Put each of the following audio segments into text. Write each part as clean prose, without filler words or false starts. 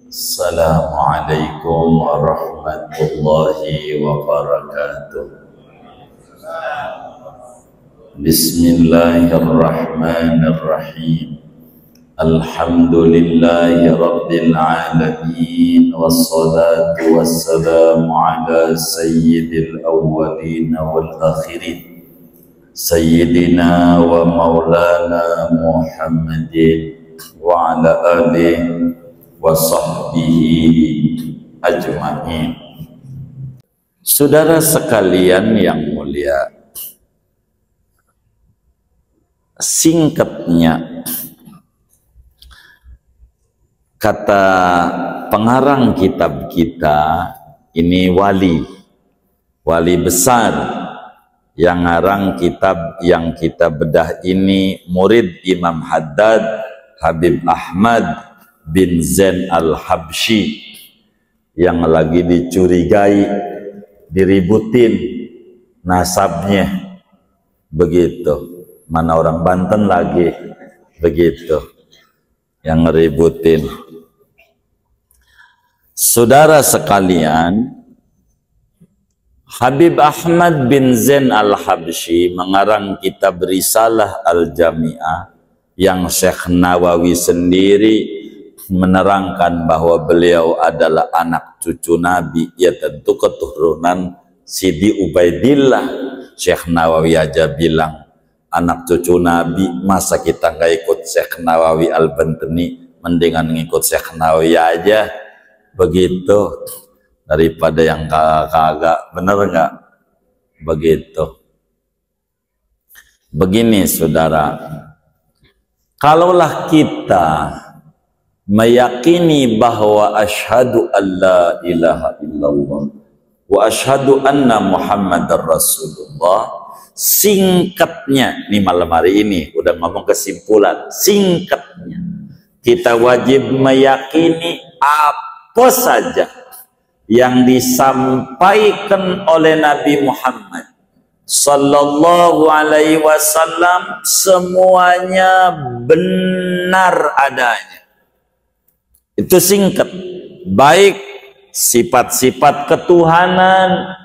Assalamualaikum warahmatullahi wabarakatuh. Bismillahirrahmanirrahim. Alhamdulillahi rabbil alamin. Wassalatu wassalamu ala sayyidil awwalin wal akhirin, sayyidina wa maulana Muhammadin wa ala alihi wa sahbihi ajma'in. Saudara sekalian yang mulia, singkatnya kata pengarang kitab kita ini wali besar yang ngarang kitab yang kita bedah ini, murid Imam Haddad Habib Ahmad bin Zain al-Habsyi, yang lagi dicurigai, diributin nasabnya begitu. Mana orang Banten lagi begitu yang ngeributin. Saudara sekalian, Habib Ahmad bin Zain al-Habsyi mengarang kitab Risalah al-Jami'ah yang Syekh Nawawi sendiri menerangkan bahwa beliau adalah anak cucu Nabi, ya tentu keturunan Sidi Ubaidillah. Syekh Nawawi aja bilang anak cucu Nabi, masa kita nggak ikut Syekh Nawawi Al-Bantani, mendingan ngikut Syekh Nawawi aja begitu daripada yang kagak, bener nggak begitu? Begini saudara, kalaulah kita meyakini bahwa asyhadu alla ilaha illallah wa asyhadu anna muhammadar rasulullah, singkatnya nih malam hari ini udah ngomong kesimpulan, singkatnya kita wajib meyakini apa saja yang disampaikan oleh Nabi Muhammad sallallahu alaihi wasallam semuanya benar adanya. Itu singkat, baik sifat-sifat ketuhanan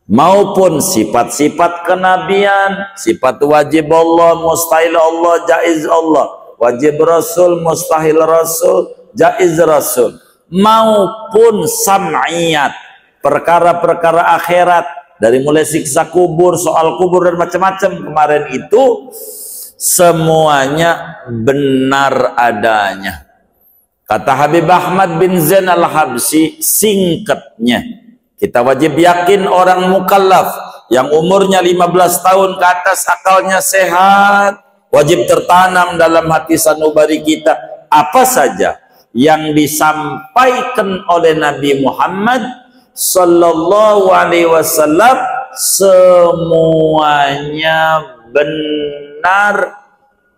maupun sifat-sifat kenabian, sifat wajib Allah, mustahil Allah, jaiz Allah, wajib Rasul, mustahil Rasul, jaiz Rasul, maupun sam'iyat, perkara-perkara akhirat, dari mulai siksa kubur, soal kubur dan macam-macam kemarin itu semuanya benar adanya. Kata Habib Ahmad bin Zain al-Habsyi, singkatnya kita wajib yakin orang mukallaf yang umurnya 15 tahun ke atas, akalnya sehat, wajib tertanam dalam hati sanubari kita apa saja yang disampaikan oleh Nabi Muhammad sallallahu alaihi wasallam semuanya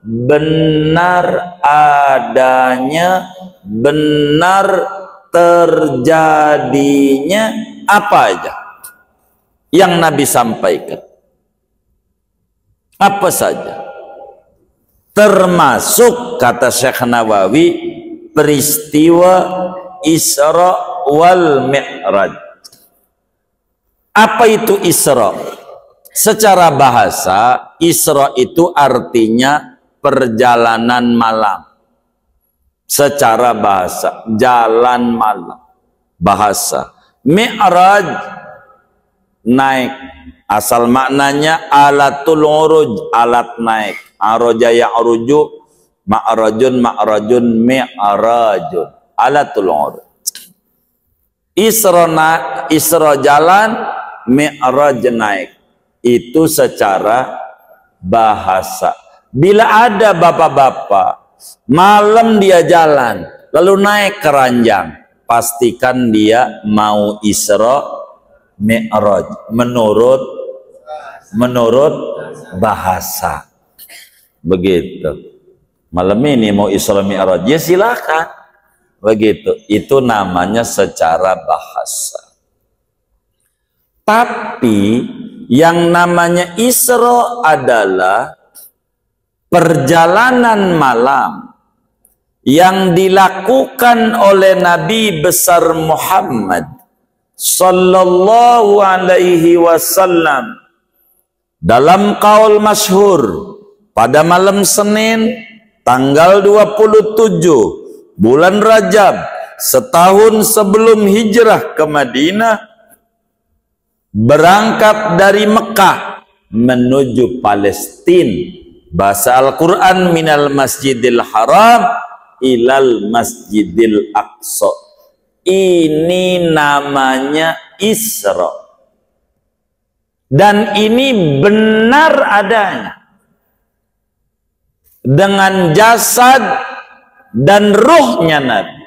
benar adanya, benar terjadinya, apa aja yang Nabi sampaikan, apa saja, termasuk kata Syekh Nawawi peristiwa Isra wal Mi'raj. Apa itu Isra? Secara bahasa, Isra itu artinya perjalanan malam. Secara bahasa, jalan malam. Bahasa. Mi'raj, naik. Asal maknanya alatul uruj, alat naik. Araja ya'ruju, ma'rajun, mi'rajun. Alatul uruj. Isra jalan, Mi'raj naik. Itu secara bahasa. Bila ada bapak-bapak malam dia jalan lalu naik ke ranjang, pastikan dia mau Isra Mi'raj menurut bahasa. Begitu. Malam ini mau Isra Mi'raj, ya silakan. Begitu. Itu namanya secara bahasa. Tapi yang namanya Isra adalah perjalanan malam yang dilakukan oleh Nabi besar Muhammad sallallahu alaihi wasallam dalam qaul masyhur pada malam Senin tanggal 27 bulan Rajab setahun sebelum hijrah ke Madinah, berangkat dari Mekah menuju Palestina. Bahasa Al-Quran minal masjidil haram ilal masjidil aqsa. Ini namanya Isra. Dan ini benar adanya. Dengan jasad dan ruhnya Nabi.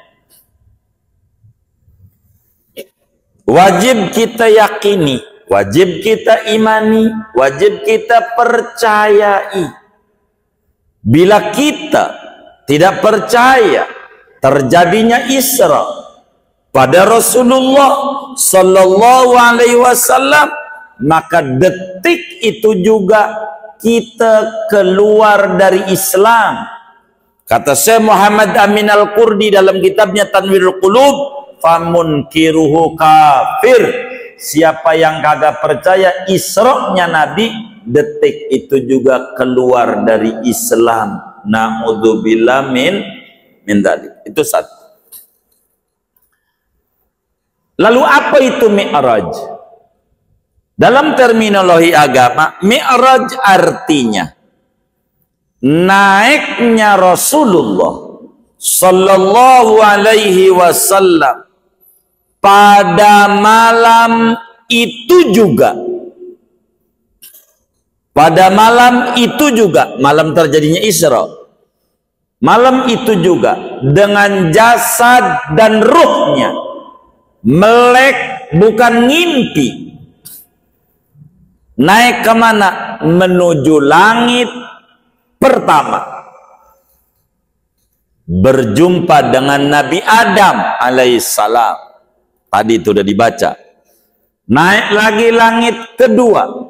Wajib kita yakini, wajib kita imani, wajib kita percayai. Bila kita tidak percaya terjadinya Isra pada Rasulullah sallallahu alaihi wasallam, maka detik itu juga kita keluar dari Islam. Kata Syekh Muhammad Amin Al-Qurdi dalam kitabnya Tanwirul Qulub, famunkiruhu kafir. Siapa yang kagak percaya Isra-nya Nabi, detik itu juga keluar dari Islam. Na'udzubillah min dzalik. Itu satu. Lalu apa itu Mi'raj? Dalam terminologi agama, Mi'raj artinya naiknya Rasulullah sallallahu alaihi wasallam pada malam itu juga. Pada malam itu juga, malam terjadinya Isra. Malam itu juga dengan jasad dan ruhnya melek, bukan ngimpi. Naik kemana? Menuju langit pertama. Berjumpa dengan Nabi Adam alaihissalam. Tadi itu sudah dibaca. Naik lagi langit kedua.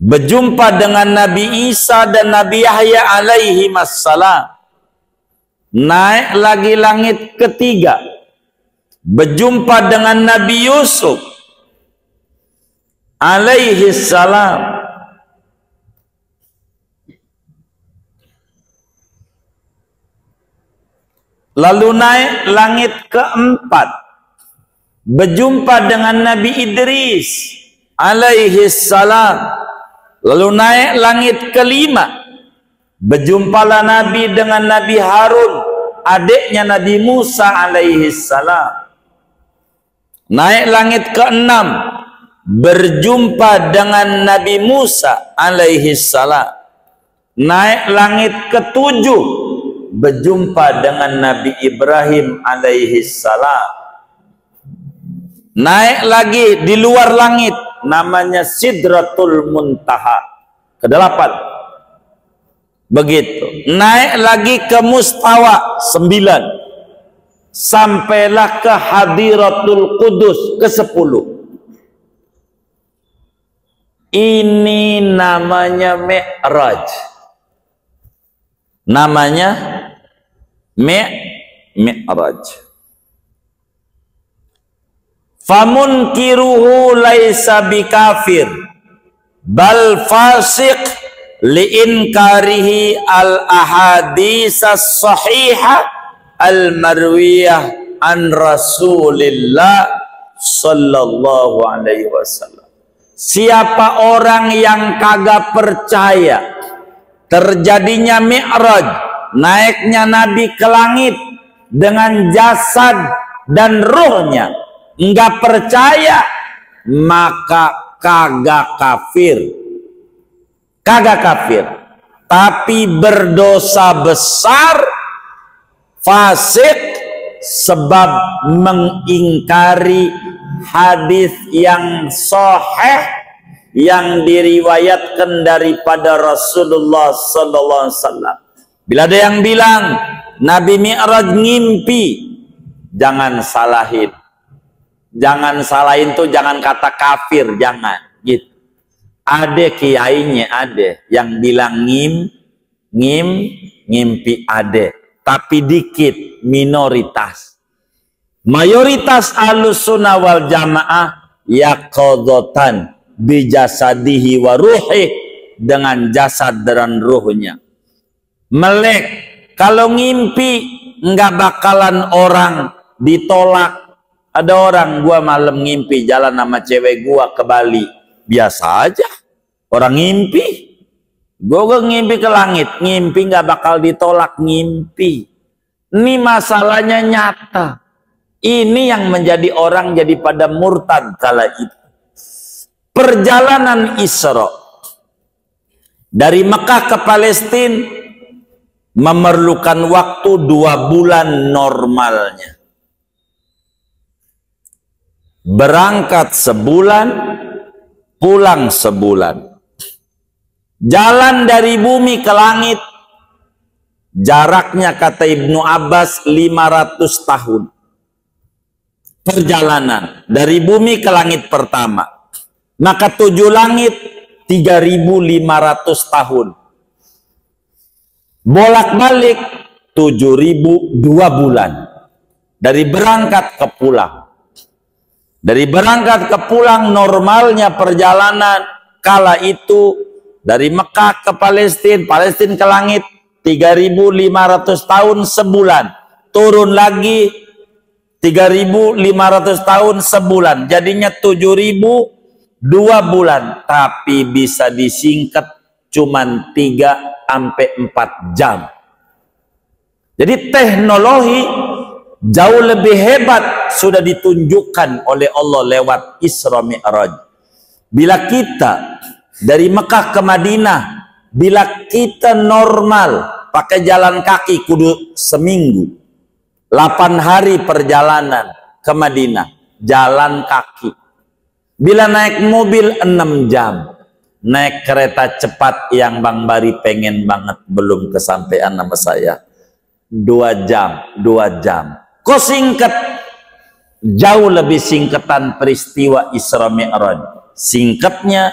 Berjumpa dengan Nabi Isa dan Nabi Yahya alaihi wassalam. Naik lagi langit ketiga. Berjumpa dengan Nabi Yusuf alaihi salam. Lalu naik langit keempat. Berjumpa dengan Nabi Idris alaihi salam. Lalu naik langit kelima. Berjumpalah Nabi dengan Nabi Harun, adiknya Nabi Musa alaihi salam. Naik langit keenam. Berjumpa dengan Nabi Musa alaihi salam. Naik langit ketujuh. Berjumpa dengan Nabi Ibrahim alaihi salam. Naik lagi di luar langit, namanya Sidratul Muntaha, kedelapan. Begitu. Naik lagi ke Mustawa, 9. Sampailah ke Hadiratul Qudus, ke 10. Ini namanya Mi'raj. Namanya Mi'raj. Famunkiruhu laisa bikafir bal fasiq liinkarihi al ahaditsas sahihah al marwiyah an Rasulillah sallallahu alaihi wasallam. Siapa orang yang kagak percaya terjadinya Mi'raj, naiknya Nabi ke langit dengan jasad dan ruhnya, enggak percaya, maka kagak kafir. Kagak kafir, tapi berdosa besar, fasik, sebab mengingkari hadis yang sahih yang diriwayatkan daripada Rasulullah sallallahu alaihi wasallam. Bila ada yang bilang Nabi Mi'raj ngimpi, jangan salahin. Jangan salahin tuh, jangan kata kafir, jangan gitu. Ada kiainya, ada yang bilang ngimpi ade, tapi dikit, minoritas. Mayoritas Ahlus Sunnah wal Jamaah yaqadatan bijasadihi wa ruhi, dengan jasad dan ruhnya. Melek, kalau ngimpi nggak bakalan orang ditolak. Ada orang, gua malam ngimpi jalan sama cewek gua ke Bali, biasa aja orang ngimpi. Gua ngimpi ke langit, ngimpi nggak bakal ditolak, ngimpi. Ini masalahnya nyata. Ini yang menjadi orang jadi pada murtad kala itu. Perjalanan Isra dari Mekah ke Palestina memerlukan waktu 2 bulan normalnya. Berangkat sebulan, pulang sebulan. Jalan dari bumi ke langit, jaraknya kata Ibnu Abbas 500 tahun. Perjalanan dari bumi ke langit pertama. Maka 7 langit 3.500 tahun. Bolak-balik 7.000 2 bulan. Dari berangkat ke pulang. Dari berangkat ke pulang normalnya perjalanan kala itu dari Mekah ke Palestina, Palestina ke langit 3.500 tahun sebulan. Turun lagi 3.500 tahun sebulan. Jadinya 7.000 2 bulan. Tapi bisa disingkat cuman 3-4 jam. Jadi teknologi jauh lebih hebat sudah ditunjukkan oleh Allah lewat Isra Mi'raj. Bila kita dari Mekah ke Madinah, bila kita normal pakai jalan kaki kudu seminggu, 8 hari perjalanan ke Madinah jalan kaki. Bila naik mobil 6 jam, naik kereta cepat yang Bang Bari pengen banget belum kesampaian nama saya, 2 jam, 2 jam. Kok singkat? Jauh lebih singkatan peristiwa Isra Mi'raj. Singkatnya,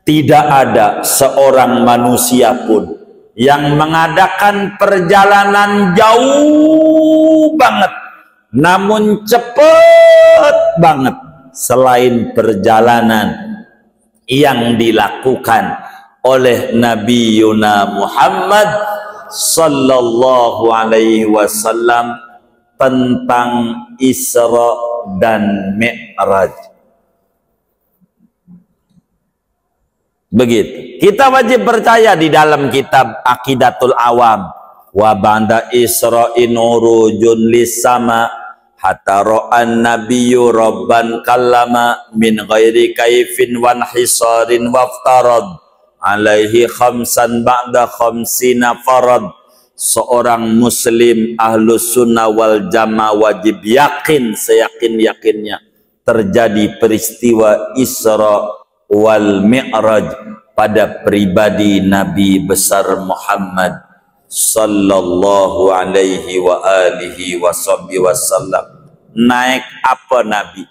tidak ada seorang manusia pun yang mengadakan perjalanan jauh banget, namun cepat banget, selain perjalanan yang dilakukan oleh Nabi Yuna Muhammad sallallahu alaihi wasallam tentang Isra dan Mi'raj. Begitu. Kita wajib percaya di dalam kitab Aqidatul Awam, wa ba'da Isra'in urujun lis-sama hatta ra'an nabiyyu rabban kallama min ghairi kaifin wan hisarin waftarad alaihi khamsan ba'da khamsina farad. Seorang muslim Ahlus Sunnah wal Jamaah wajib yakin seyakin-yakinnya terjadi peristiwa Isra wal Mi'raj pada pribadi Nabi besar Muhammad sallallahu alaihi wa alihi wasallam. Naik apa Nabi?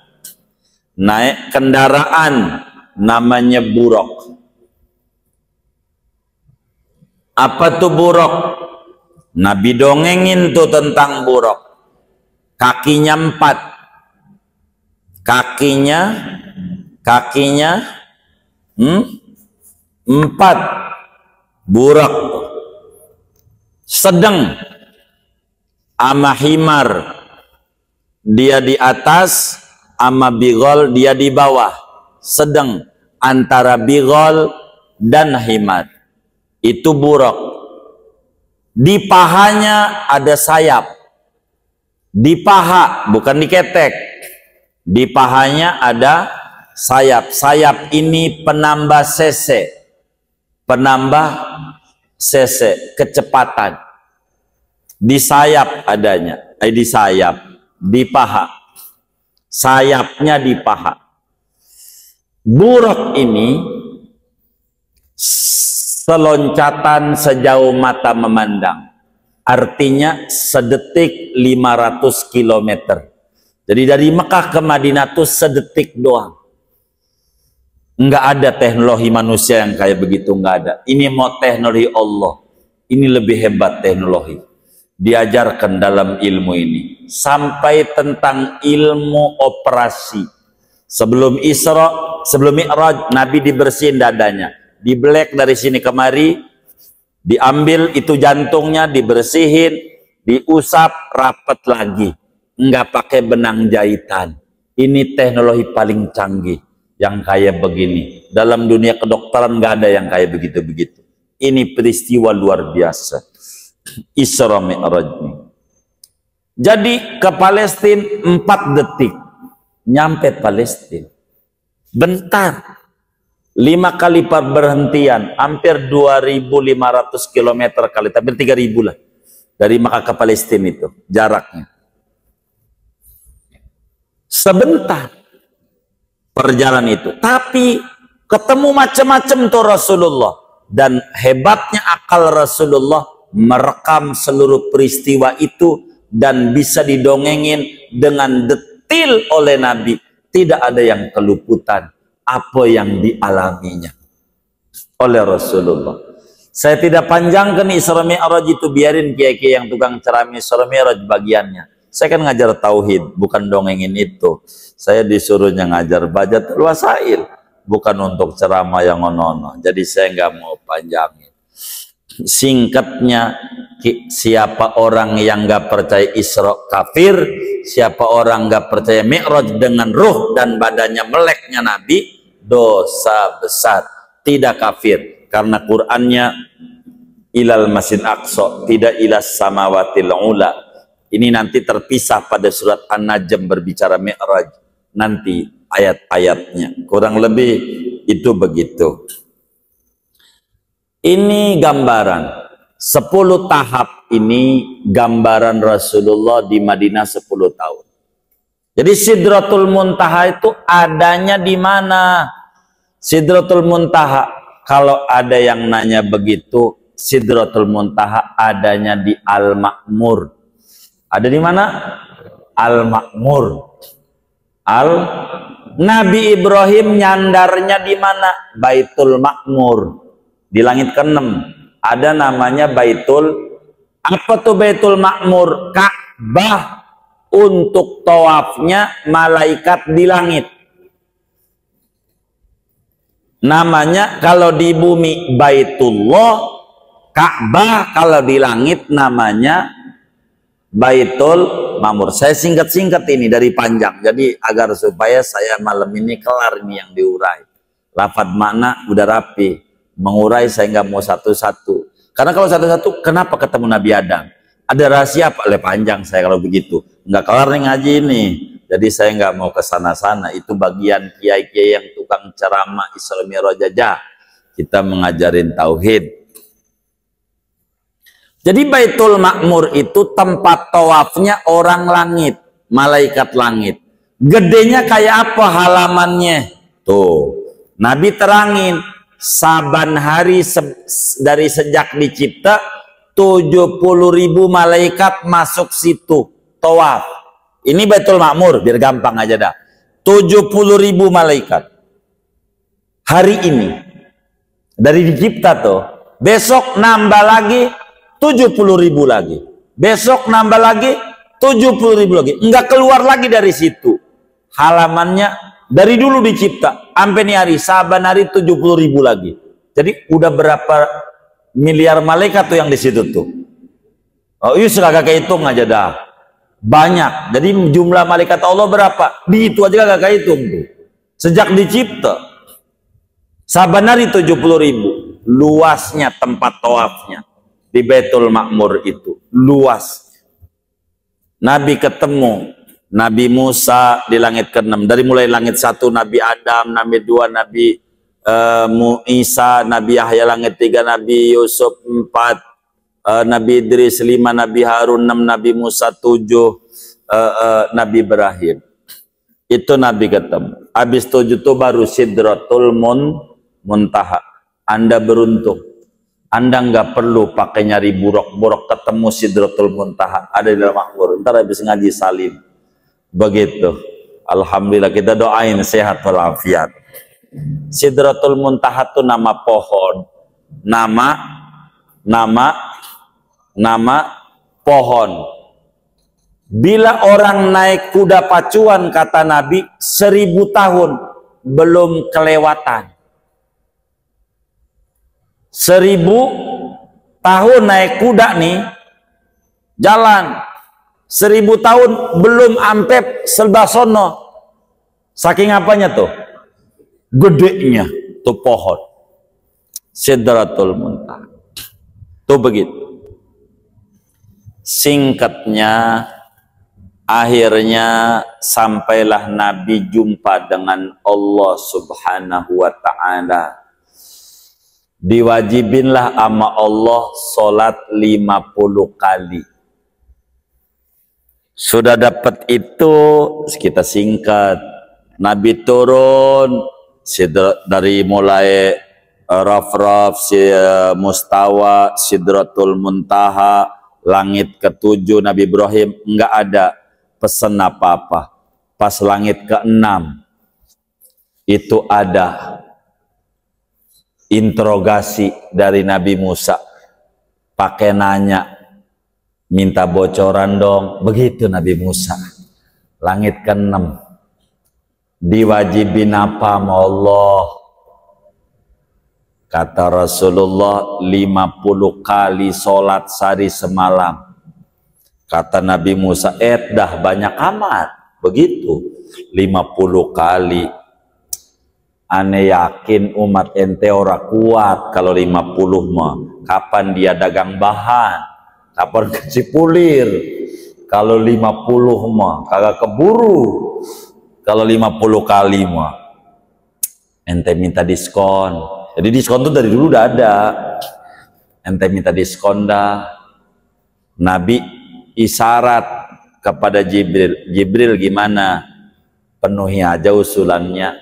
Naik kendaraan namanya buraq. Apa tuh buraq? Nabi dongengin tuh tentang buraq. Kakinya 4. Kakinya 4. Buraq sedang ama himar, dia di atas, ama bigol dia di bawah. Sedang antara bigol dan himar. Itu buraq. Di pahanya ada sayap. Di paha, bukan di ketek. Di pahanya ada sayap. Sayap ini penambah cc. Penambah cc, kecepatan. Di sayap adanya. Di sayap. Di paha. Sayapnya di paha. Buraq ini seloncatan sejauh mata memandang. Artinya sedetik 500 km. Jadi dari Mekah ke Madinah tuh sedetik doang. Enggak ada teknologi manusia yang kayak begitu, enggak ada. Ini mau teknologi Allah. Ini lebih hebat teknologi. Diajarkan dalam ilmu ini. Sampai tentang ilmu operasi. Sebelum Isra, sebelum Mi'raj, Nabi dibersihin dadanya. Dibelek dari sini kemari, diambil itu jantungnya, dibersihin, diusap, rapat lagi. Enggak pakai benang jahitan. Ini teknologi paling canggih yang kayak begini. Dalam dunia kedokteran nggak ada yang kayak begitu-begitu. Ini peristiwa luar biasa. Isra Mi'raj ini. Jadi ke Palestina 4 detik. Nyampe Palestina. Bentar. 5 kali berhentian. Hampir 2.500 km kali. Hampir 3.000 lah. Dari Makkah ke Palestina itu. Jaraknya. Sebentar. Perjalanan itu. Tapi ketemu macam-macam tuh Rasulullah. Dan hebatnya akal Rasulullah merekam seluruh peristiwa itu dan bisa didongengin dengan detil oleh Nabi. Tidak ada yang keluputan apa yang dialaminya oleh Rasulullah. Saya tidak panjangkan Isra Mi'raj itu, biarin kiai-kiai yang tukang ceramah Isra Mi'raj bagiannya. Saya kan ngajar tauhid, bukan dongengin itu. Saya disuruhnya ngajar bajatul wasail, bukan untuk ceramah yang ono-ono. Jadi saya nggak mau panjangin. Singkatnya, siapa orang yang nggak percaya Isra kafir, siapa orang nggak percaya Mi'raj dengan ruh dan badannya meleknya Nabi, dosa besar. Tidak kafir, karena Qur'annya ilal masjid aqsa, tidak ilas samawatil ula. Ini nanti terpisah pada surat An-Najm berbicara Mi'raj. Nanti ayat-ayatnya. Kurang lebih itu begitu. Ini gambaran. 10 tahap ini gambaran Rasulullah di Madinah 10 tahun. Jadi Sidratul Muntaha itu adanya di mana? Sidratul Muntaha, kalau ada yang nanya begitu, Sidratul Muntaha adanya di Al-Ma'mur. Ada di mana? Al-Ma'mur. Nabi Ibrahim nyandarnya di mana? Baitul Ma'mur. Di langit ke-6 ada namanya Baitul, apa tuh Baitul Ma'mur? Ka'bah. Untuk tawafnya malaikat di langit. Namanya kalau di bumi Baitullah, Ka'bah, kalau di langit namanya Baitul Ma'mur. Saya singkat-singkat ini dari panjang, jadi agar supaya saya malam ini kelar ini yang diurai. Lafad makna udah rapi, mengurai saya nggak mau satu-satu. Karena kalau satu-satu, kenapa ketemu Nabi Adam? Ada rahasia apa? Panjang saya kalau begitu. Nggak kelar nih ngaji ini. Jadi saya nggak mau ke sana-sana. Itu bagian kiai-kiai yang tukang ceramah Isra Mi'raj aja. Kita mengajarin tauhid. Jadi Baitul Ma'mur itu tempat tawafnya orang langit, malaikat langit. Gedenya kayak apa halamannya? Tuh, Nabi terangin, saban hari dari sejak dicipta 70.000 malaikat masuk situ tawaf. Ini Baitul Ma'mur, biar gampang aja dah. 70.000 malaikat hari ini dari dicipta tuh. Besok nambah lagi 70.000 lagi. Besok nambah lagi 70.000 lagi. Enggak keluar lagi dari situ. Halamannya dari dulu dicipta sampai nih hari, saban hari 70.000 lagi. Jadi udah berapa miliar malaikat tuh yang di situ tuh. Oh, iya kagak hitung aja dah. Banyak. Jadi jumlah malaikat Allah berapa? Di itu aja kagak hitung tuh. Sejak dicipta. Saban hari 70.000. Luasnya tempat tawafnya di Baitul Ma'mur itu. Luas. Nabi ketemu Nabi Musa di langit ke-6. Dari mulai langit 1 Nabi Adam, Nabi 2 Nabi Isa, Nabi Yahya langit 3, Nabi Yusuf 4, Nabi Idris 5, Nabi Harun 6, Nabi Musa 7, Nabi Ibrahim. Itu Nabi ketemu. Habis 7 itu baru Sidratul Muntaha. Anda beruntung. Anda nggak perlu pakai nyari buruk-buruk, ketemu Sidratul Muntaha. Ada di dalam Ma'mur. Ntar habis ngaji salim. Begitu. Alhamdulillah, kita doain sehat walafiat. Sidratul Muntaha itu nama pohon, nama nama pohon. Bila orang naik kuda pacuan, kata Nabi, 1000 tahun belum kelewatan. 1000 tahun naik kuda nih, jalan 1000 tahun belum ampe selbasono. Saking apanya tuh? Gedenya tuh pohon Sidratul Muntaha. Tuh begitu. Singkatnya, akhirnya sampailah Nabi jumpa dengan Allah Subhanahu wa ta'ala. Diwajibinlah sama Allah sholat 50 kali. Sudah dapat itu, kita singkat. Nabi turun dari mulai Raf-Raf, Mustawa, Sidratul Muntaha, langit ke-7 Nabi Ibrahim, enggak ada pesan apa-apa. Pas langit ke-6 itu ada interogasi dari Nabi Musa, pakai nanya, minta bocoran dong. Begitu Nabi Musa. Langit ke-6 diwajibin apa sama Allah? Kata Rasulullah, 50 kali sholat sehari semalam. Kata Nabi Musa, dah banyak amat. Begitu 50 kali. Ane yakin umat ente ora kuat kalau 50 mah. Kapan dia dagang bahan? Kapan kecipulir? Kalau 50 mah kagak keburu. Kalau 50 kali mah ente minta diskon. Jadi diskon tuh dari dulu udah ada. Ente minta diskon dah. Nabi isyarat kepada Jibril. Jibril gimana? Penuhi aja usulannya.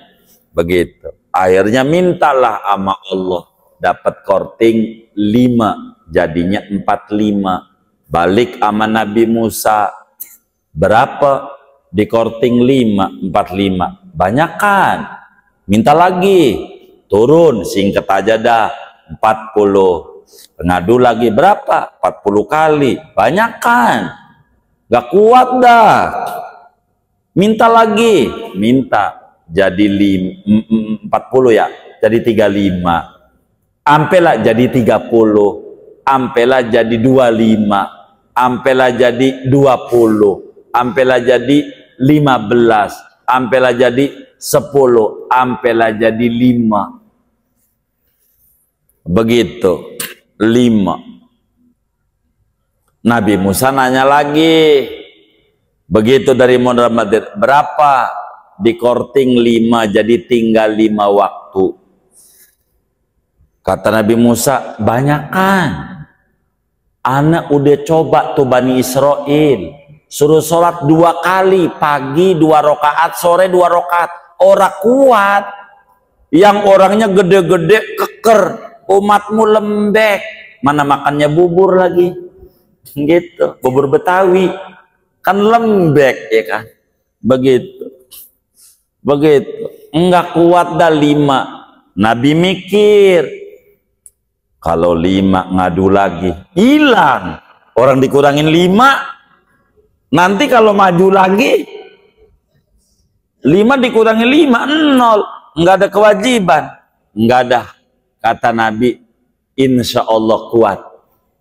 Begitu. Akhirnya mintalah sama Allah. Dapat korting 5. Jadinya 45. Balik sama Nabi Musa. Berapa? Di korting 5. 45. Banyak kan? Minta lagi. Turun, singkat aja dah, 40. Ngadu lagi berapa? 40 kali. Banyak kan? Gak kuat dah. Minta lagi. Minta. Jadi 40 ya. Jadi 35. Ampelah jadi 30. Ampelah jadi 25. Ampelah jadi 20. Ampelah jadi 15. Ampelah jadi 10. Ampelah jadi 5. Begitu 5. Nabi Musa nanya lagi. Begitu dari Muhammad, berapa? Di korting 5, jadi tinggal 5 waktu. Kata Nabi Musa, banyak kan? Anak udah coba tuh Bani Israel, suruh sholat 2 kali, pagi 2 rakaat, sore 2 rakaat. Orang kuat. Yang orangnya gede-gede keker, umatmu lembek, mana makannya bubur lagi, gitu, bubur Betawi kan lembek ya kan, begitu, enggak kuat dah 5. Nabi mikir, kalau 5 ngadu lagi hilang, orang dikurangin 5, nanti kalau maju lagi 5 dikurangi 5, 0. Enggak ada kewajiban. Enggak ada. Kata Nabi, insya Allah kuat.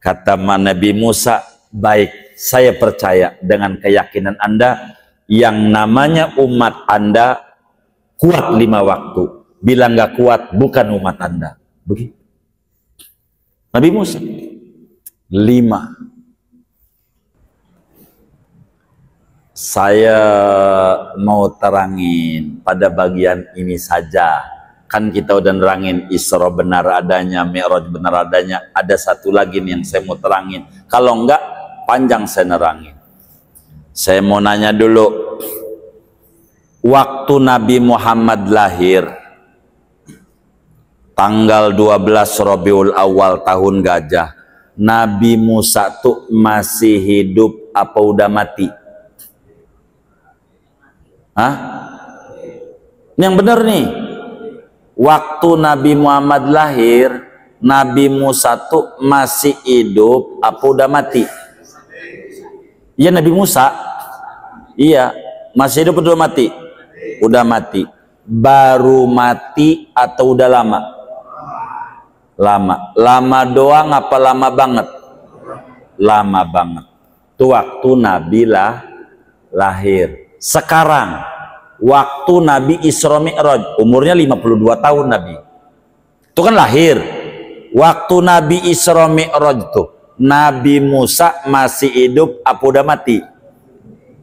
Kata Nabi Musa, baik, saya percaya dengan keyakinan Anda. Yang namanya umat Anda kuat 5 waktu. Bila enggak kuat, bukan umat Anda. Begitu. Nabi Musa 5. Saya mau terangin pada bagian ini saja. Kan kita udah nerangin Isra benar adanya, Mi'raj benar adanya. Ada satu lagi nih yang saya mau terangin. Kalau enggak, panjang saya nerangin. Saya mau nanya dulu. Waktu Nabi Muhammad lahir, tanggal 12 Rabiul Awal tahun gajah, Nabi Musa tuh masih hidup apa udah mati? Hah? Yang benar nih, waktu Nabi Muhammad lahir Nabi Musa tuh masih hidup apa udah mati? Iya, Nabi Musa. Iya, masih hidup atau udah mati? Udah mati. Baru mati atau udah lama? Lama. Lama doang apa lama banget? Lama banget. Itu waktu Nabi lahir. Sekarang waktu Nabi Isra Mi'raj, umurnya 52 tahun Nabi. Itu kan lahir. Waktu Nabi Isra Mi'raj tuh, Nabi Musa masih hidup apa udah mati?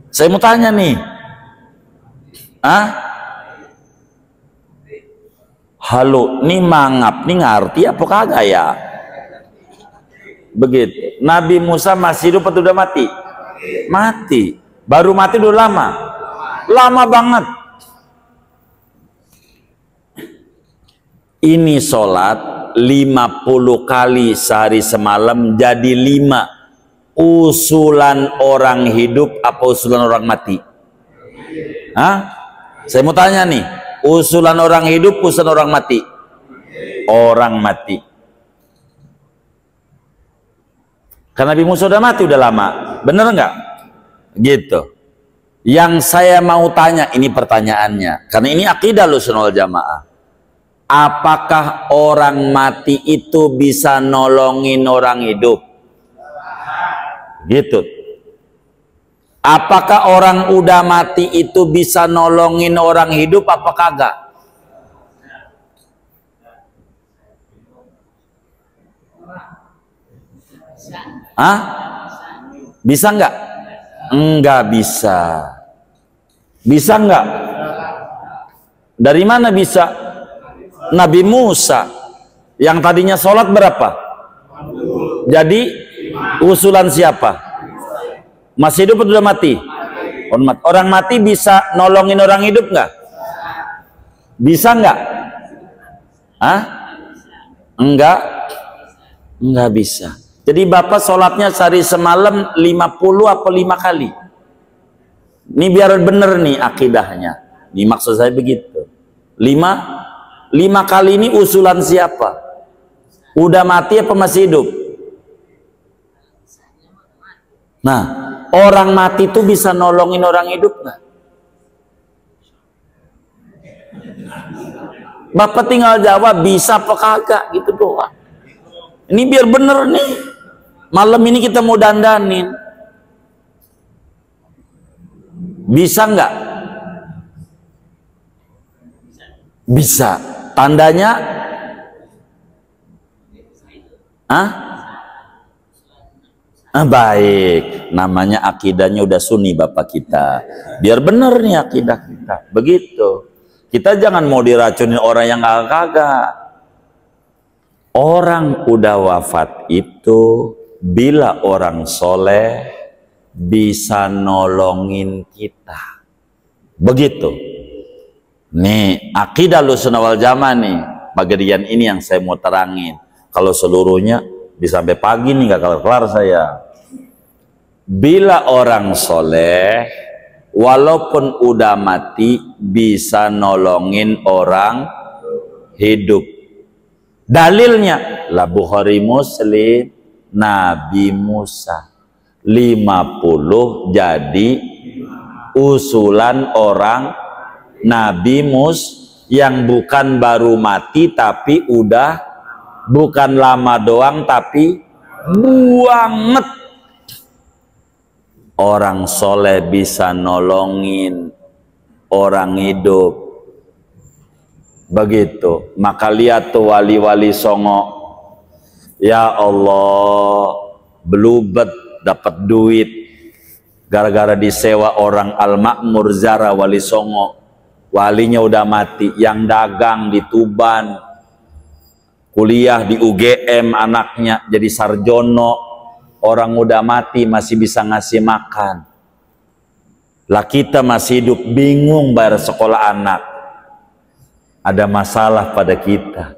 Saya mau tanya nih. Halo, nih mangap, nih ngerti apa kagak ya? Begitu. Nabi Musa masih hidup atau udah mati? Mati. Baru mati udah lama. Lama banget. Ini sholat 50 kali sehari semalam jadi 5. Usulan orang hidup apa usulan orang mati? Saya mau tanya nih, usulan orang hidup, usulan orang mati? Orang mati. Karena Nabi Musa udah mati udah lama. Bener nggak? Gitu. Yang saya mau tanya, ini pertanyaannya, karena ini akidah Ahlussunnah wal Jamaah. Apakah orang mati itu bisa nolongin orang hidup? Gitu. Apakah orang udah mati itu bisa nolongin orang hidup apa kagak? Bisa nggak? Enggak bisa. Bisa nggak? Dari mana bisa? Nabi Musa yang tadinya sholat berapa? Jadi usulan siapa? Masih hidup atau sudah mati? Orang mati bisa nolongin orang hidup nggak? Bisa nggak? Enggak bisa. Jadi Bapak sholatnya sehari semalam 50 apa 5 kali? Ini biar bener nih akidahnya. Ini maksud saya begitu. 5 kali ini usulan siapa? Udah mati apa masih hidup? Nah, orang mati itu bisa nolongin orang hidup nggak? Bapak tinggal jawab bisa apa kagak gitu doang. Ini biar bener nih. Malam ini kita mau dandanin. Bisa nggak? Bisa. Tandanya? Baik. Namanya akidahnya udah sunni Bapak kita. Biar bener nih akidah kita. Begitu. Kita jangan mau diracunin orang yang kagak. Orang udah wafat itu bila orang soleh bisa nolongin kita. Begitu. Nih akidah Ahlussunnah wal Jamaah nih. Bagian ini yang saya mau terangin. Kalau seluruhnya bisa sampai pagi nih gak kelar-kelar saya. Bila orang soleh walaupun udah mati bisa nolongin orang hidup. Dalilnya lah Bukhari Muslim, Nabi Musa 50 jadi usulan orang Nabi Musa yang bukan baru mati tapi udah, bukan lama doang tapi banget. Orang soleh bisa nolongin orang hidup. Begitu. Maka lihat tuh wali-wali songo. Ya Allah, belubet dapat duit gara-gara disewa orang Al-Ma'mur Zara wali songo. Walinya udah mati, yang dagang di Tuban, kuliah di UGM anaknya jadi sarjono, orang udah mati masih bisa ngasih makan. Lah kita masih hidup bingung bayar sekolah anak. Ada masalah pada kita.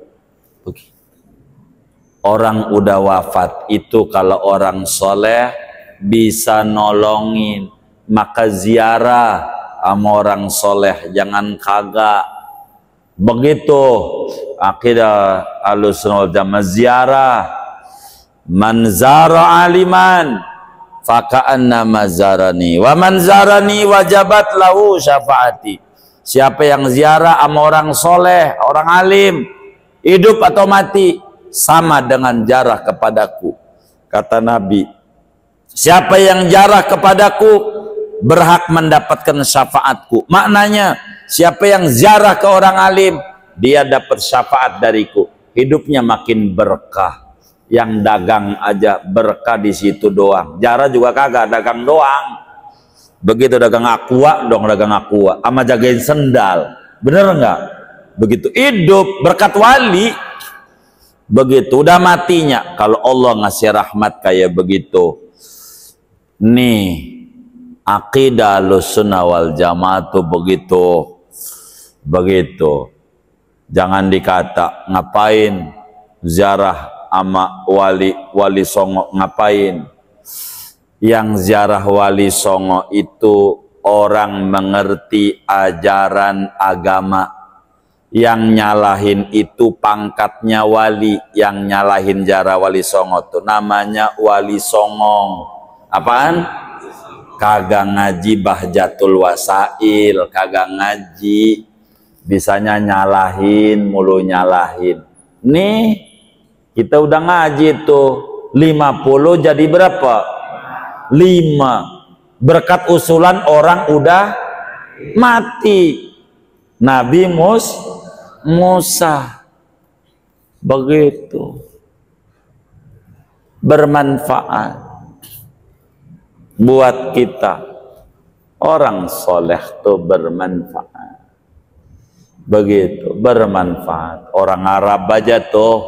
Orang udah wafat itu kalau orang soleh bisa nolongin. Maka ziarah sama orang soleh, jangan kagak. Begitu akidah Ahlussunnah wal Jamaah ziarah. Man zara aliman faka'anna mazarani wa man zarani wajabat lahu syafaati. Siapa yang ziarah sama orang soleh, orang alim, hidup atau mati, sama dengan jarah kepadaku. Kata Nabi, siapa yang jarah kepadaku berhak mendapatkan syafaatku. Maknanya, siapa yang ziarah ke orang alim, dia dapat syafaat dariku. Hidupnya makin berkah. Yang dagang aja berkah di situ doang. Jarah juga kagak, dagang doang. Begitu dagang aqua dong, dagang aqua sama jagain sendal. Bener nggak? Begitu hidup berkat wali. Begitu udah matinya, kalau Allah ngasih rahmat kayak begitu. Nih akidah Ahlussunnah wal Jamaah tuh begitu. Jangan dikata ngapain ziarah ama wali songo, ngapain. Yang ziarah wali songo itu orang mengerti ajaran agama. Yang nyalahin itu pangkatnya wali, yang nyalahin ziarah wali songo tuh namanya wali songong. Apaan? Kagak ngaji Bahjatul Wasail, kagak ngaji, bisanya nyalahin mulu, nyalahin. Nih kita udah ngaji tuh 50 jadi berapa? 5. Berkat usulan orang udah mati. Nabi Musa. Begitu. Bermanfaat buat kita. Orang soleh tuh bermanfaat. Begitu, bermanfaat. Orang Arab aja tuh,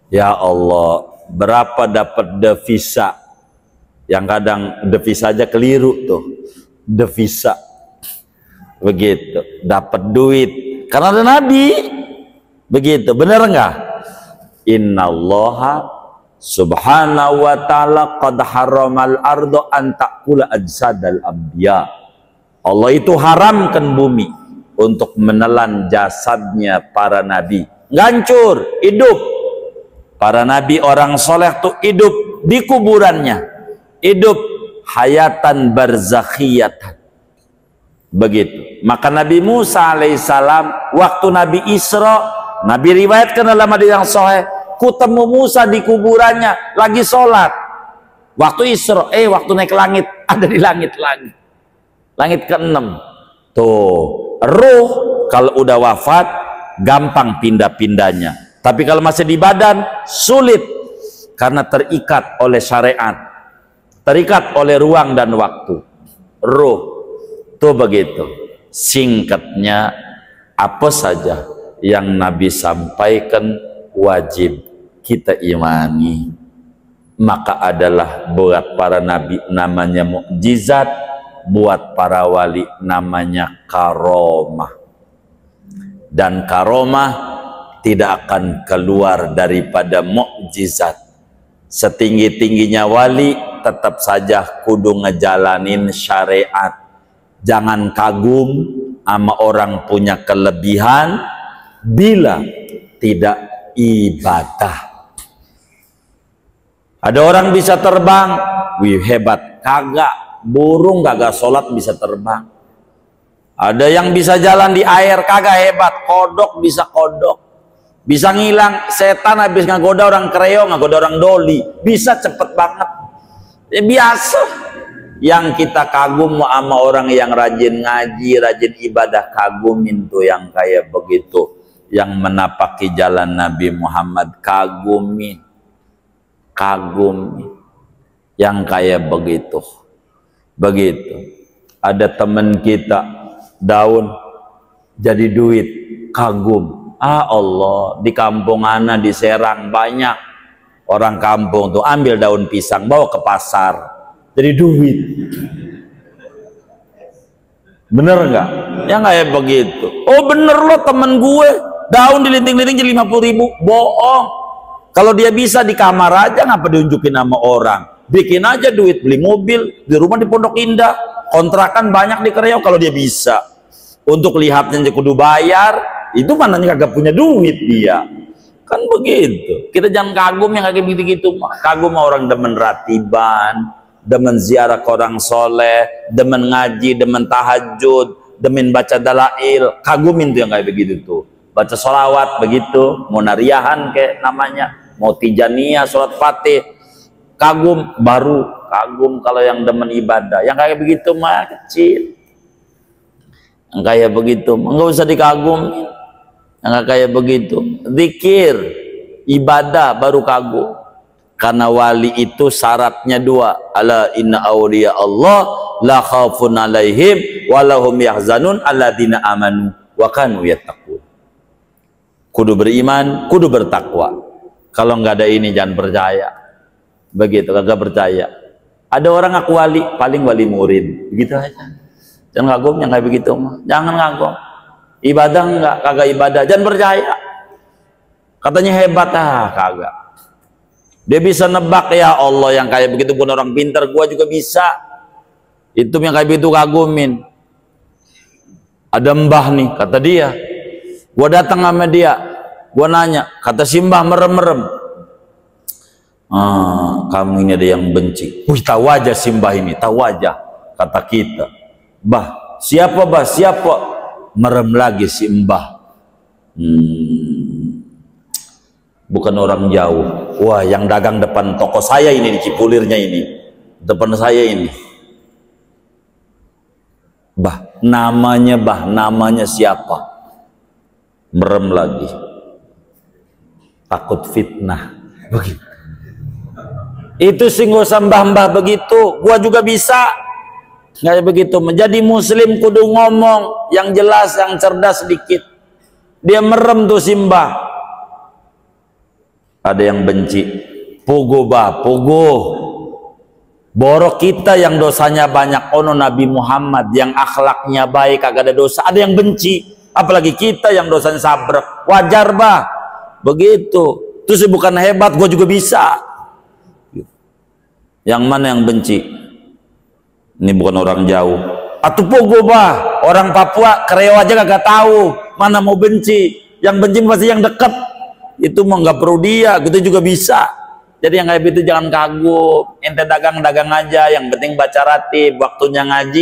ya Allah, berapa dapat devisa? Yang kadang devisa aja keliru tuh. Devisa. Begitu, dapat duit karena ada Nabi. Begitu, benar enggak? Innallaha subhanahu wa ta'ala qad haramal ardo an ta'kula ajsadal anbiya. Allah itu haramkan bumi untuk menelan jasadnya para nabi. Ngancur, hidup. Para nabi orang soleh tuh hidup di kuburannya, hidup hayatan barzakhiyatan. Begitu. Maka Nabi Musa alaihissalam waktu Nabi Isra, Nabi riwayatkan dalam hadis yang sahih, kutemu Musa di kuburannya lagi sholat. Waktu Isra, waktu naik langit, ada di langit lagi. Langit ke-6. Tuh, ruh kalau udah wafat gampang pindah-pindahnya. Tapi kalau masih di badan sulit karena terikat oleh syariat, terikat oleh ruang dan waktu. Ruh tuh begitu. Singkatnya, apa saja yang Nabi sampaikan wajib kita imani. Maka adalah buat para nabi namanya mukjizat, buat para wali namanya karomah. Dan karomah tidak akan keluar daripada mukjizat. Setinggi-tingginya wali tetap saja kudu ngejalanin syariat. Jangan kagum sama orang punya kelebihan bila tidak ibadah. Ada orang bisa terbang, wih hebat. Kagak, burung kagak sholat bisa terbang. Ada yang bisa jalan di air, kagak hebat. Kodok bisa kodok. Bisa ngilang setan habis ngagoda orang kreo, ngagoda orang doli. Bisa cepet banget. Biasa. Yang kita kagum sama orang yang rajin ngaji, rajin ibadah, kagumin tuh yang kayak begitu. Yang menapaki jalan Nabi Muhammad, kagumin. Kagum yang kayak begitu. Ada teman kita daun jadi duit, kagum. Allah, di kampung ana di Serang banyak orang kampung tuh ambil daun pisang bawa ke pasar jadi duit. Bener nggak? Ya kayak begitu. Oh bener loh temen gue daun dilinting-linting jadi 50.000. Bohong. Kalau dia bisa di kamar aja, ngapa diunjukin sama orang? Bikin aja duit, beli mobil, di rumah di Pondok Indah, kontrakan banyak di Kreo kalau dia bisa. Untuk lihatnya kudu bayar, itu mananya kagak punya duit dia. Kan begitu. Kita jangan kagum yang kayak begitu-gitu. Kagum orang demen ratiban, demen ziarah ke orang soleh, demen ngaji, demen tahajud, demen baca dalail. Kagumin tuh yang kayak begitu tuh. Baca sholawat begitu, mau nariahan kayak namanya, mau tijaniyah, sholat fatih. Kagum, baru kagum kalau yang demen ibadah. Yang kayak begitu mah kecil. Yang kayak begitu nggak usah dikagumi. Yang kayak begitu zikir ibadah baru kagum, karena wali itu syaratnya dua, ala inna awliya Allah la khaufun alaihim walahum yahzanun alladzina amanu wa kanu yattaqun. Kudu beriman, kudu bertakwa. Kalau nggak ada ini jangan percaya. Begitu, kagak percaya. Ada orang ngaku wali, paling wali murid, begitu aja. Jangan kagum yang kayak begitu mah. Jangan kagum. Ibadah enggak, kagak ibadah, jangan percaya. Katanya hebat, kagak. Dia bisa nebak, ya Allah, yang kayak begitu pun orang pintar, gua juga bisa. Itu yang kayak begitu kagumin. Ada mbah nih, kata dia. Gua datang sama dia, gua nanya, kata si mbah merem-merem. Kamu ini ada yang benci. Wih, tahu aja si mbah ini, tahu aja. Kata kita, bah, siapa bah, siapa? Merem lagi si mbah. Bukan orang jauh. Wah, yang dagang depan toko saya ini, di Cipulirnya ini, depan saya ini. Bah, namanya siapa? Merem lagi. Takut fitnah. Begitu. Itu sih nggak usah mbah-mbah begitu. Gua juga bisa. Nggak begitu. Menjadi muslim kudu ngomong yang jelas, yang cerdas sedikit. Dia merem tuh simbah. Ada yang benci. Pogo bah, pogo. Borok kita yang dosanya banyak. Ono Nabi Muhammad yang akhlaknya baik, kagak ada dosa. Ada yang benci. Apalagi kita yang dosanya sabrek. Wajar bah. Begitu. Terus bukan hebat, gue juga bisa. Yang mana yang benci? Ini bukan orang jauh. Atau pogo bah, orang Papua, Kreo aja kagak tahu mana mau benci. Yang benci pasti yang dekat. Itu mau nggak perlu dia, gitu juga bisa. Jadi yang kayak gitu jangan kagum. Ente dagang-dagang aja, yang penting baca ratib. Waktunya ngaji,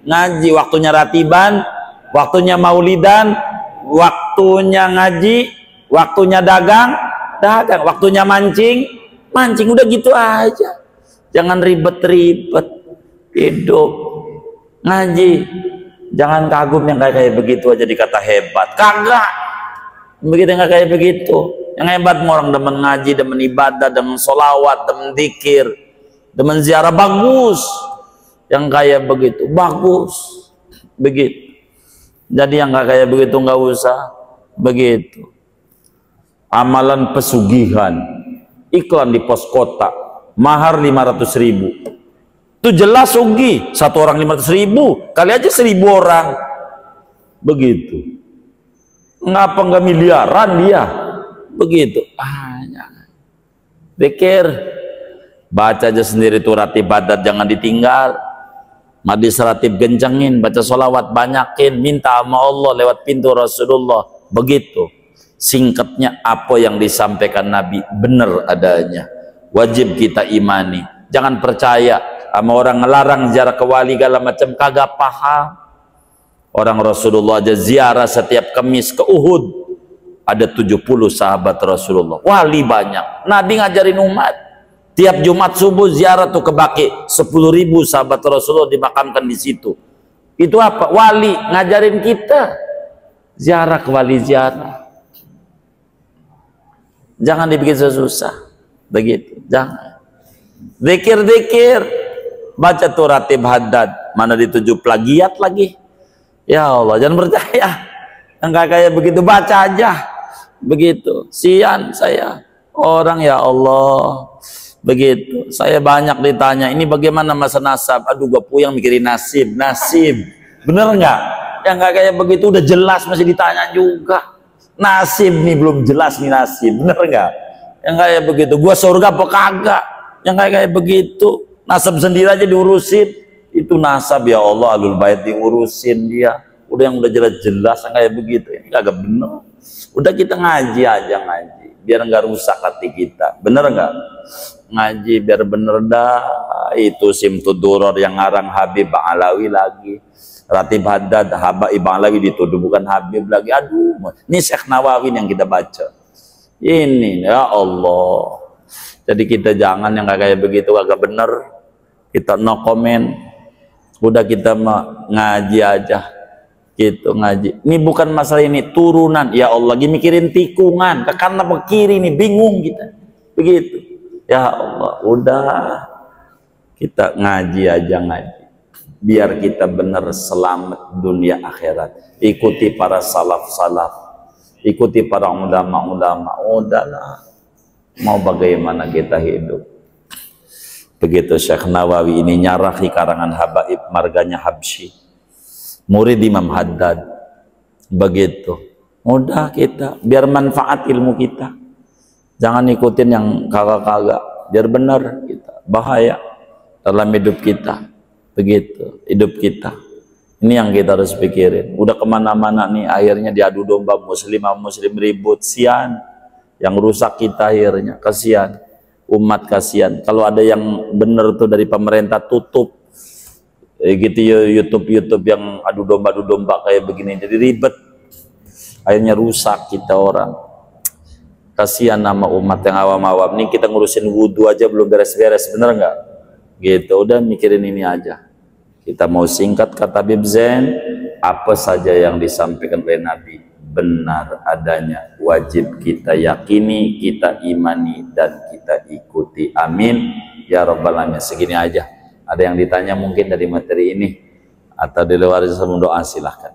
ngaji. Waktunya ratiban, waktunya maulidan, waktunya ngaji, waktunya dagang. Waktunya mancing. Udah gitu aja. Jangan ribet-ribet. Hidup ngaji, jangan kagum yang kayak begitu aja dikata hebat. Kagak begitu, nggak kayak begitu. Yang hebat mau orang demen ngaji, demen ibadah, demen solawat, demen zikir, demen ziarah, bagus. Yang kayak begitu bagus, begitu. Jadi yang nggak kayak begitu nggak usah begitu. Amalan pesugihan, iklan di pos kota, mahar 500.000. Itu jelas sugi. Satu orang 500.000, kali aja 1.000 orang. Begitu. Ngapa nggak miliaran dia? Begitu. Pikir, baca aja sendiri tuh ratib ibadat, jangan ditinggal. Madis ratib gencengin, baca sholawat banyakin, minta sama Allah lewat pintu Rasulullah. Begitu. Singkatnya apa yang disampaikan Nabi benar adanya. Wajib kita imani. Jangan percaya sama orang ngelarang ziarah ke wali segala macam, kagak paham. Orang Rasulullah aja ziarah setiap Kamis ke Uhud. Ada 70 sahabat Rasulullah. Wali banyak. Nabi ngajarin umat. Tiap Jumat subuh ziarah tuh ke Baqi. 10.000 sahabat Rasulullah dimakamkan di situ. Itu apa? Wali ngajarin kita. Ziarah ke wali, ziarah. Jangan dibikin susah. Begitu. Jangan. Zikir-zikir. Baca tuh ratib haddad, mana dituju plagiat lagi. Ya Allah, jangan percaya. Yang kayak begitu, baca aja. Begitu. Sian saya. Orang ya Allah. Begitu. Saya banyak ditanya, ini bagaimana masa nasab? Aduh, gue puyeng mikirin nasib. Bener nggak? Yang kayak begitu udah jelas masih ditanya juga. Nasib nih belum jelas nih nasib. Bener nggak? Yang kayak begitu. Gue surga apa kagak? Yang kayak begitu. Nasab sendiri aja diurusin. Itu nasab ya Allah, alul bait diurusin dia. Udah yang udah jelas-jelas kayak begitu, ini kagak bener. Udah kita ngaji aja, ngaji biar nggak rusak hati kita, bener nggak? Ngaji biar bener dah. Itu Simtud Duror yang ngarang Habib Alawi lagi, Ratib Haddad Habib Alawi dituduh bukan Habib lagi. Aduh, ini Syekh Nawawi yang kita baca ini, ya Allah. Jadi kita jangan yang kayak begitu, agak bener. Kita no comment, udah kita ngaji aja gitu, ngaji. Ini bukan masalah ini turunan, ya Allah, lagi mikirin tikungan ke kanan ke kiri nih, bingung kita begitu. Ya Allah, udah kita ngaji aja, ngaji biar kita benar selamat dunia akhirat. Ikuti para salaf-salaf, ikuti para ulama-ulama. Udahlah, mau bagaimana kita hidup. Begitu Syekh Nawawi ini nyarahi karangan Habaib marganya Habsyi, murid Imam Haddad. Begitu, udah kita biar manfaat ilmu kita, jangan ikutin yang kagak-kagak, biar benar kita. Bahaya dalam hidup kita. Begitu hidup kita ini yang kita harus pikirin. Udah kemana-mana nih, akhirnya diadu domba muslim ribut, sian. Yang rusak kita akhirnya, kasihan umat, kasihan. Kalau ada yang bener tuh dari pemerintah, tutup gitu ya, YouTube yang adu domba kayak begini, jadi ribet, akhirnya rusak kita orang. Kasihan nama umat yang awam-awam nih, kita ngurusin wudhu aja belum beres-beres, bener nggak? Gitu, udah mikirin ini aja. Kita mau singkat kata Habib Zain, apa saja yang disampaikan oleh Nabi benar adanya, wajib kita yakini, kita imani, dan kita ikuti. Amin ya rabbal alamin. Segini aja. Ada yang ditanya mungkin dari materi ini atau di luar, saya doa, silahkan.